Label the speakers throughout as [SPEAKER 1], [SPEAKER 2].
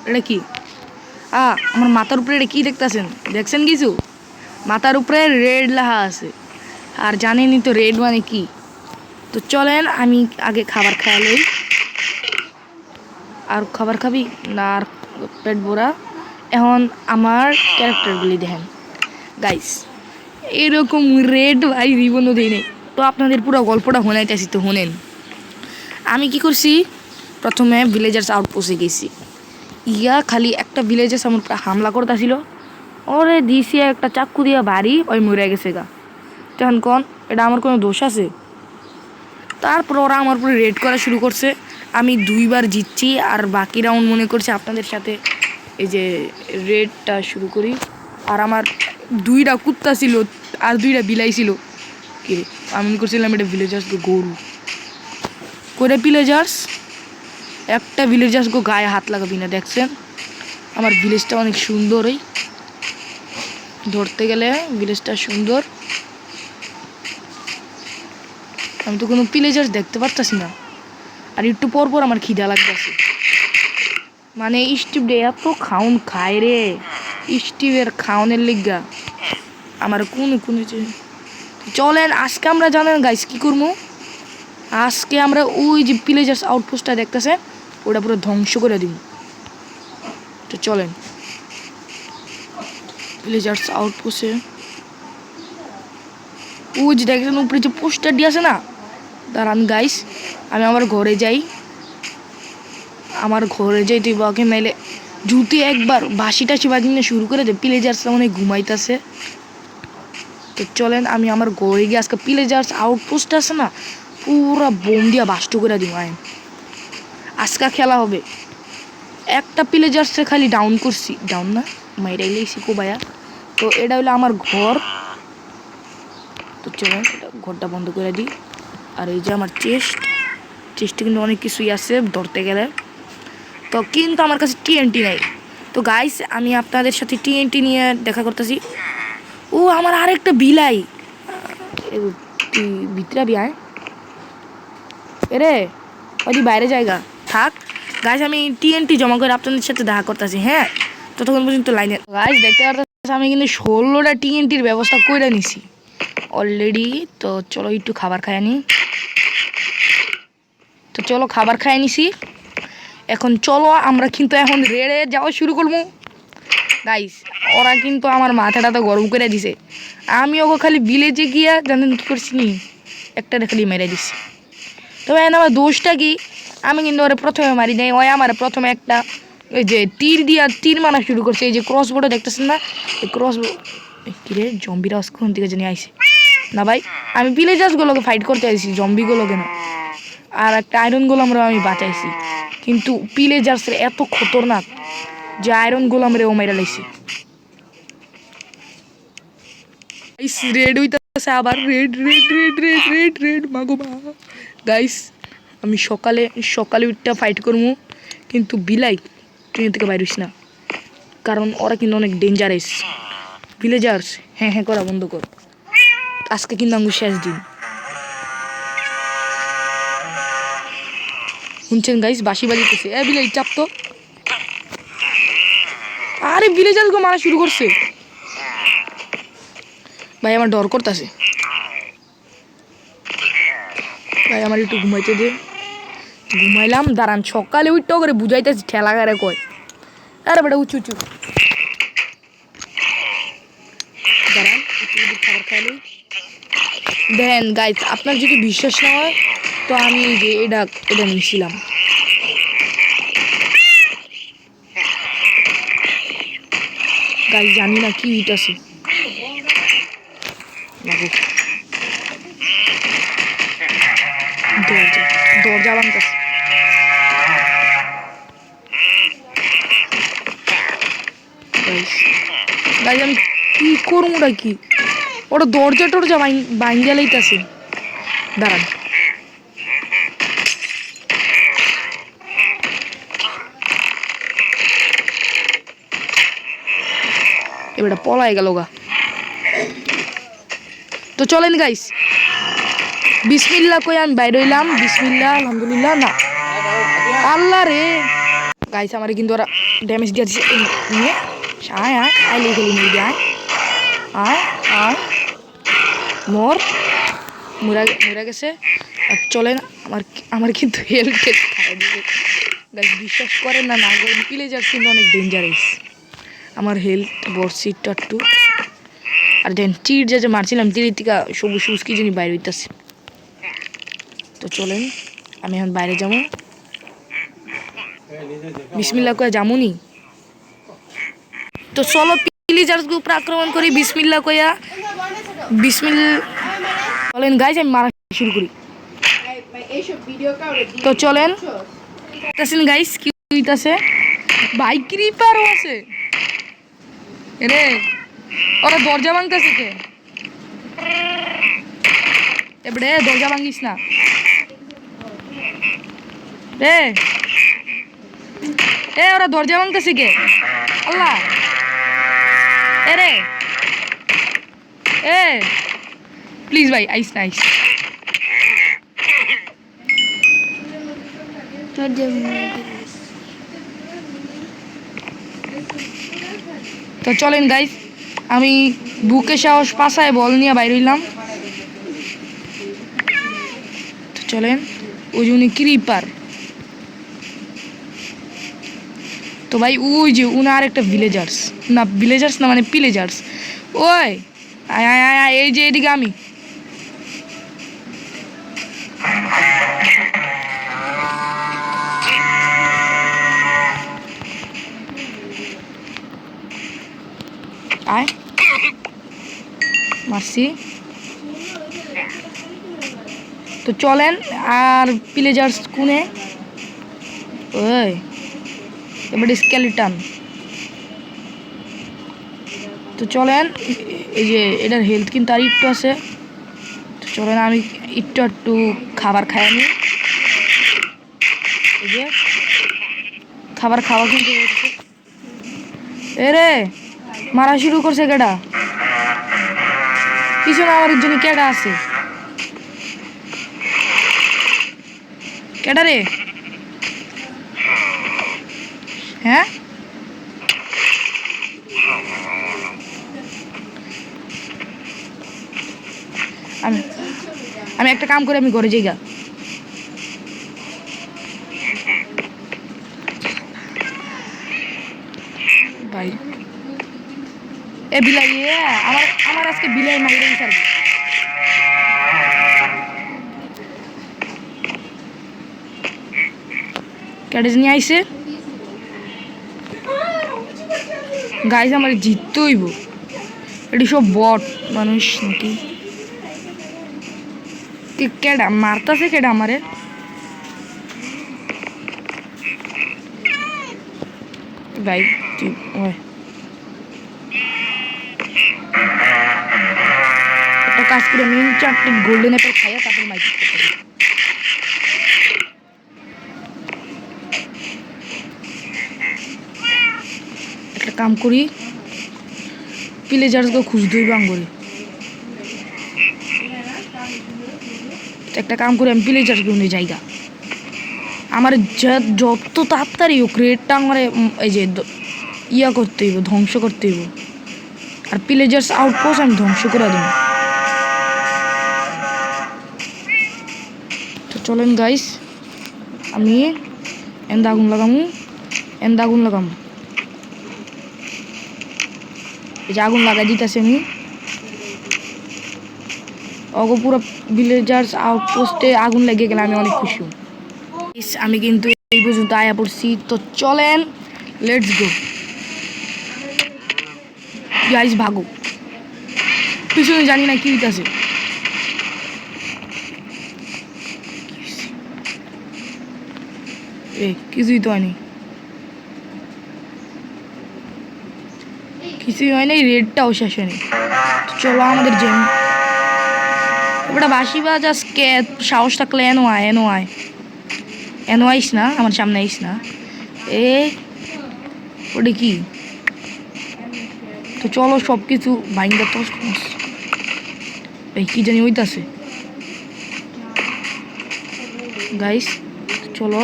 [SPEAKER 1] এটা কি আমার মাথার উপরে এটা কি দেখতেছেন? দেখছেন কিছু? মাথার উপরে রেড লেখা আছে, আর জানেনই তো রেড মানে কি। তো চলেন আমি আগে খাবার খাওয়া লই। আর খাবার খাবি না? আর পেট ভরা। এখন আমার ক্যারেক্টারগুলি দেখেন গাইস, এরকম রেড ভাই রিবনও দিই নেই। তো আপনাদের পুরো গল্পটা শোনাইতেছি, তো শোনেন। আমি কি করছি, প্রথমে ভিলেজার্স আউটপোস্টে গেছি। খালি একটা ভিলেজার্স আমার উপরে হামলা করতেছিল, ওরে দিছি একটা চাক্কু দিয়া বাড়ি, ওই মরে গেছে গা। তখন কোন এটা আমার কোনো দোষ আছে? তারপর ওরা আমার উপরে রেড করা শুরু করছে। আমি 2বার জিতছি, আর বাকি রাউন্ড মনে করছে আপনাদের সাথে এই যে রেডটা শুরু করি। আর আমার 2টা কুত্তা ছিল আর 2টা বিলাই ছিল। কি আমি মনে করছিলাম এটা ভিলেজার্স গরু করে। ভিলেজার্স একটা ভিলেজার্স গায়ে হাত লাগাবি না। দেখছেন আমার ভিলেজটা অনেক সুন্দরই, ধরতে গেলে ভিলেজটা সুন্দর। আমি তো কোনো ভিলেজার্স দেখতে পারতাছি না। আর একটু পর পর আমার খিদা লাগতেছে, মানে স্টিভ ডে এত খাউন খায় রে। স্টিভের খাওয়ানোর লিগা আমার কোনো চলেন আজকে আমরা জানেন গাইস কি করবো। আজকে আমরা ওই যে ভিলেজার্স আউটপোস্টটা দেখতেছে ওটা পুরো ধ্বংস করে দিব। তো চলেন ভিলেজার্স আউটপোস্টে, ওই যে দেখছেন উপরে যে পোস্টার দিয়ে আছে না, দাঁড়ান গাইস আমি আমার ঘরে যাই। তুই বাকে নাইলে জুতি একবার বাসি টাসি বাজিয়ে শুরু করে দে। ভিলেজার্সরা মনে ঘুমাইতেছে। তো চলেন আমি আমার ঘরে গিয়ে আজকে ভিলেজার্স আউটপোস্ট আছে না পুরা বোম দিয়া বাস্ট করে দিব। আজকে খেলা হবে। একটা ভিলেজার্সে খালি ডাউন করছি, ডাউন না মাইরাই লেগেছি কোবায়া। তো এটা হলো আমার ঘর। তো চলেন ঘরটা বন্ধ করে দিই। আর এই যে আমার চেস্টে কিন্তু অনেক কিছুই আছে ধরতে গেলে। তো কিন্তু আমার কাছে টিএনটি নাই। তো গাইস আমি আপনাদের সাথে টিএনটি নিয়ে দেখা করতেছি। ও আমার আরেকটা বিলাই, তুই ভিতরে বিয়ায় এরে ওই বাইরে জায়গা থাক। গাইস আমি টিএনটি জমা করে আপনাদের সাথে দেখা করতেছি। হ্যাঁ ততক্ষণ পর্যন্ত লাইনে গাইস দেখতে পারতেছি আমি কিন্তু 16টা টিএনটির ব্যবস্থা করে নিছি অলরেডি। তো চলো একটু খাবার খাই নি। তো চলো খাবার খাই নিছি। এখন চলো আমরা কিন্তু এখন রেডে যাওয়া শুরু করবো গাইস। ওরা কিন্তু আমার মাথাটা তো গরম করে দিছে। আমি ওকে খালি ভিলেজে গিয়া জানেন কি করছি নি, একটা খালি মেরে দিছি। তবে আমার দোষটা কি, আমি কিন্তু ওরা প্রথমে মারি নাই। ওই আমার প্রথমে একটা ওই যে তীর মারা শুরু করছে। এই যে ক্রস বোর্ডে দেখতেছেন না, এই ক্রস কিরে জম্বিরা কোন দিকে জানি আইছে না ভাই। আমি ভিলেজার্সগুলোকে ফাইট করতে আইছি, জম্বিগুলোকে না। আর একটা আয়রন গোলামরা আমি বাঁচাইছি, কিন্তু ভিলেজার্স এত খতরনাক যে আয়রন গোলাম রে ও মেরা লাইছি। রেড হইতাছে আবার, red red red red red red মাগো মা। গাইস আমি সকালে উঠটা ফাইট করবো, কিন্তু বিলাই ট্রেন থেকে বাইরিস না, কারণ ওরা কিন্তু অনেক ডেঞ্জারাস। ভিলেজার্স হ্যাঁ হ্যাঁ করা বন্ধ কর, আজকে কিন্তু আমার শেষ দিন। শুনছেন গাইস বাঁশি বাজিতেছে। বিলাই চাপ তো। আরে ভিলেজার্সকে মারা শুরু করছে ভাই, আমার ডর করতেছে ভাই। আমার একটু ঘুমাইতে দে। ঘুমাইলাম, দাঁড়ান সকালে উঠতে করে বুঝাইতেছি ঠেলা গাড়ে কয়। আরে বেটা উঁচু দাঁড়ান খাবার খাইলে দেন। গাইস আপনার যদি বিশ্বাস না হয় তো আমি যে এটা নিয়েছিলাম। গাইস জানি না কি ইট আছে। দরজা বানতেছে। গাইস আমি কি করবো কি, ওটা দরজা টরজা বাইন্দা লাইতাছে। দাঁড়ান এবারটা পলাই গেল গা। তো চলেন গাইস বিসমিল্লাহ কই আমি বাইরে হইলাম। বিসমিল্লাহ আলহামদুলিল্লাহ না আল্লাহ রে গাইস আমার কিন্তু ওরা ড্যামেজ দিয়ে দিচ্ছে নিয়ে আয় আয় আয় লিখে নিয়ে দিয়ে আয় আয় আয় মোর মুরা মুরা গেছে আর চলেন আমার কিন্তু হেলথ খাই দিবে গাইস বিশ্বাস করেন না না গো ভিলেজার্স কিন্তু অনেক ডেঞ্জারাস আমার হেলথ বর্ষি একটু আর দেন চিট যে মারছিলাম তিরির থেকে সবুজ সবুজ কি জানি বাইরে হইতেছে তো চলেন আমি এখন বাইরে যাবো বিসমিল্লাহ কয়ে যামুনি তো চলো ভিলেজার্স গ্রুপ আক্রমণ করি বিসমিল্লাহ কয়া বিসমিল্লাহ চলেন গাইস আমি মারা শুরু করি তো চলেন দেখতেছেন গাইস কি হইতাছে ভাই ক্রিপারও আছে রে ওরা দরজা ভাঙতেছে কে এবারে দরজা ভাঙিস না রে ওরা দরজা ভাঙতেছে কে আল্লাহ রে প্লিজ ভাই আইস না আইস তো চলেন গাইস আমি বুকে সাহস পাশায় বল নিয়ে বাইর হইলাম তো চলেন ওই যে উনি ক্রিপার তো ভাই ওই যে উনি আর একটা ভিলেজার্স না মানে পিলেজার্স ওই আয় আয় আয় এই যে এদিকে আমি আয় মারছি তো চলেন আর পিলেজার্স কোনে ওই এবারে স্কেলিটন তো চলেন এই যে এটার হেলথ কিন্তু আর একটু আছে তো চলেন আমি একটু খাবার খাই আমি এই যে খাবার খাওয়া কিন্তু রে মারা শুরু করছে কেডা পিছনে আমার জন্য কেডা আছে কেডা রে হ্যাঁ আমি একটা কাম করে আমি ঘরে যাই গা ভাই এ বিলাই আমার আজকে বিলাই মাইরে ছাড়বো ক্যাডেজ নিয়ে আইসে গাইজ আমার জিততে হইব এটি সব বট মানুষ নাকি কেডা মারতাছে কেডা আমারে ভাই একটা কাজ করে আমি 4টি গোল্ডেন অ্যাপেল খাইয়া তারপর মাইক করতে পারি একটা কাম করি ভিলেজার্সকে খুঁজতে হইব আঙ্গুরি একটা কাম করে আমি ভিলেজার্সকে নিয়ে যাইগা আমার যত তাড়াতাড়ি হোক রেটটা আমার এই যে ইয়া করতে হইব ধ্বংস করতে হইব আর ভিলেজার্স আউটপোস্ট আমি ধ্বংস করে দেব তো চলেন গাইস আমি এন্দা আগুন লাগামু এই যে আগুন লাগাই দিতেছি আমি অগো পুরো ভিলেজার্স আউটপোস্টে আগুন লেগে গেলে আমি অনেক খুশি আমি কিন্তু এই পর্যন্ত আয়া পড়ছি তো চলেন লেটস গো গাইস ভাগো পিছনে জানি না কি হইতাছে কিছুই তো হয়নি কিছুই হয় নাই রেডটাও শেষ হয়নি চলো আমাদের জেম ওটা বাসি বাজা সাহস থাকলে এনো আয় আইস না আমার সামনে আইস না ওটা কি তো চলো সব কিছু ভাইঙ্গা তো এই কি জানি হইতাছে গাইস চলো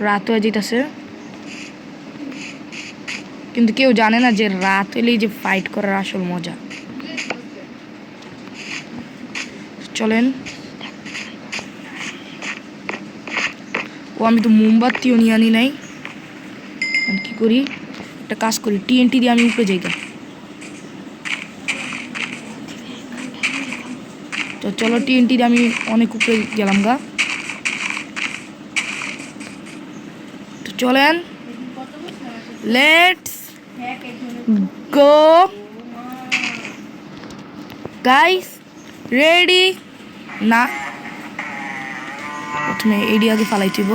[SPEAKER 1] রাত হয়ে যেতেছে, কিন্তু কেউ জানে না যে রাত হলেই যে ফাইট করার আসল মজা। চলেন। ও আমি তো মোমবাতিও নিয়ে আনি নাই। আমি কি করি, একটা কাজ করি, টিএনটি দিয়ে আমি উপরে যাই। তো চলো টিএনটি দিয়ে আমি অনেক উপরে গেলাম গা। তো চলেন, লেটস গো গাইস, রেডি না। প্রথমে এডি আগে ফালাই দিব,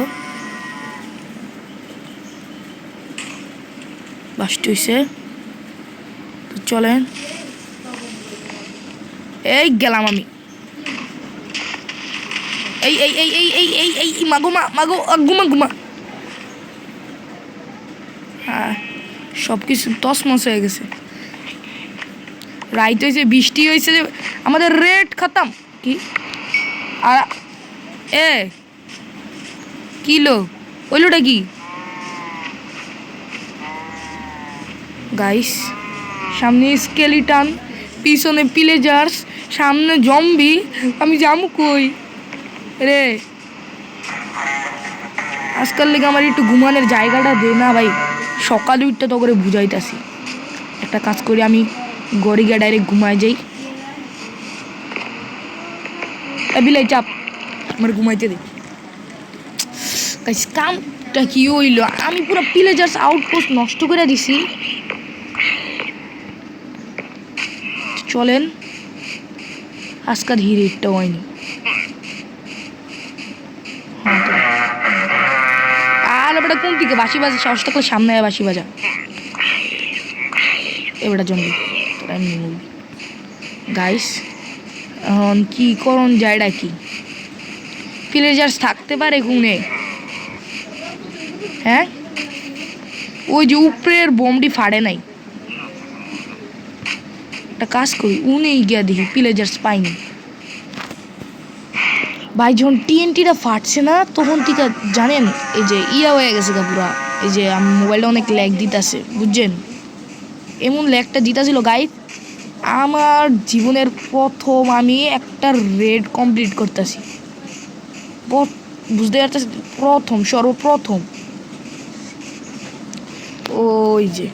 [SPEAKER 1] বাস্ট হইছে। তো চলেন, এই গেলাম আমি। এই এই এই এই এই এই এই মাগো মাগো গুমা গুমা। হ্যাঁ, সব কিছু তসমস হয়ে গেছে। রাইত হয়েছে, বৃষ্টি হয়েছে, আমাদের রেড খতম। কি আর এ কিলো ওইলোটা কি গাইস? সামনে স্কেলিটান, পিছনে পিলেজার্স, সামনে জম্বি। আমি যামু কই রে? আজকাল লেগে আমার একটু ঘুমানোর জায়গাটা দে না ভাই। সকালে উঠতে তো করে বুঝাইতাছি। একটা কাজ করি, আমি গড়ি গিয়ে ডাইরেক্ট ঘুমায় যাই। বিলাই চাপ, আমার ঘুমাইতে দে। কামটা কি হইল? আমি পুরো পিলেজার্স আউটপোস্ট নষ্ট করে দিছি। চলেন, আজকাল হিরেটটা হয়নি। আর এবারে কোন দিকে বাঁশি বাজে? সাহসটা করে সামনে আয়, বাঁশি বাজা। এবারে জম্বি তোরা এমনি মুভি। গাইস এখন কি করণ যায়টা কি? পিলেজার্স থাকতে পারে গুনে? হ্যাঁ, ওই যে উপরের বোমটি ফাড়ে নাই। একটা কাজ করি, উনেই গিয়া দেখি পিলেজার্স পাইনি। ভাই যখন টিএনটিটা ফাটছে না তখন থেকে জানেন এই যে ইয়া হয়ে গেছে গা পুরা। এই যে আমার মোবাইলটা অনেক ল্যাগ দিতেছে, বুঝছেন? এমন ল্যাগটা দিতেছিল গাইড, আমার জীবনের প্রথম আমি একটা রেড কমপ্লিট করতেছি। বুঝতে পারতেছি, প্রথম সর্বপ্রথম। ওই যে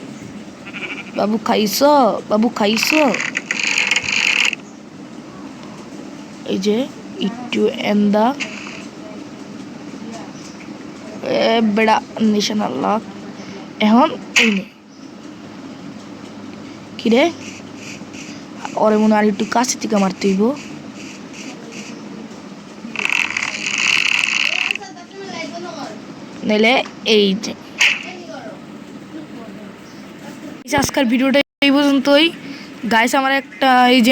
[SPEAKER 1] বাবু খাইছ, বাবু খাইছ। এই যে একটু এন্দা বেড়া নিশান আল্লাহ। এখন এই নে কিরে, ওরে মনে আর একটু কাছে থেকে মারতে হইব। নাইলে এই যে আজকের ভিডিওটা এই পর্যন্তই গাইস। আমার একটা এই যে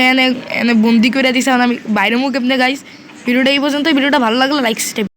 [SPEAKER 1] এনে বন্দি করে দিয়েছে, আমি বাইরে মুখ এমনি গাইস। ভিডিওটা এই পর্যন্তই। ভিডিওটা ভালো লাগলে লাইক